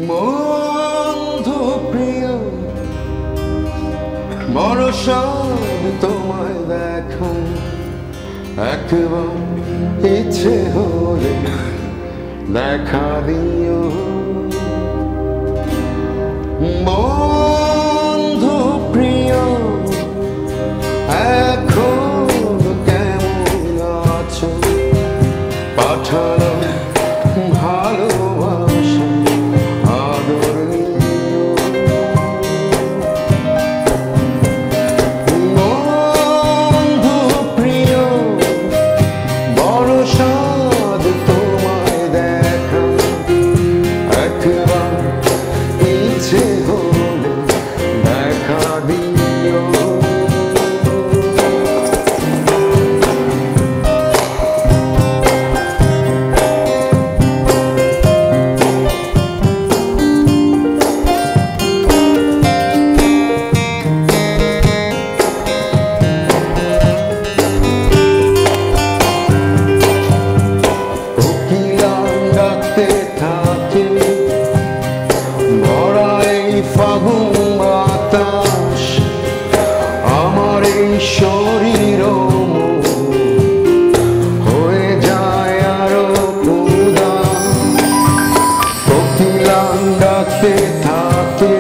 বন্ধু প্রিয় বড় সব তোমায় দেখা একবার ইচ্ছে হলে দেখা দিও বন্ধু প্রিয় এখন কেমন আছো পাঠানো ভালোবাসা আদর নিও বন্ধু প্রিয় বড় সাদ তোমায় দেখা একবার ইচ্ছে হলে দেখা দিও ফাগুন বাতাস আমার এই শরীর হয়ে যায় আরো উদাস কোকিলান ডাকতে থাকে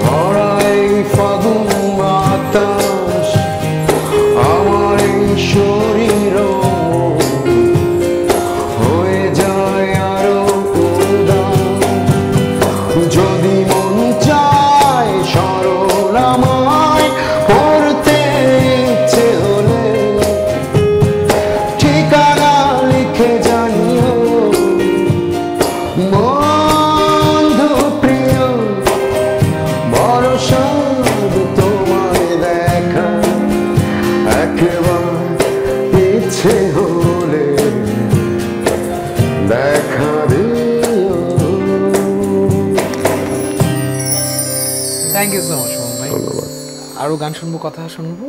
ভরা এই ফাগুন বাতাস আমার এই শরীর হয়ে যায় আরো যদি মন চায় সরল আমায় পড়তে ইচ্ছে হলে ঠিকানা লিখে জানিও বন্ধু প্রিয় বড় সাদ তোমায় দেখা একবার ইচ্ছে হলে দেখা দিও। থ্যাংক ইউ সো মাচ ভাই। ধন্যবাদ। আরো গান শুনবো, কথা শুনবো।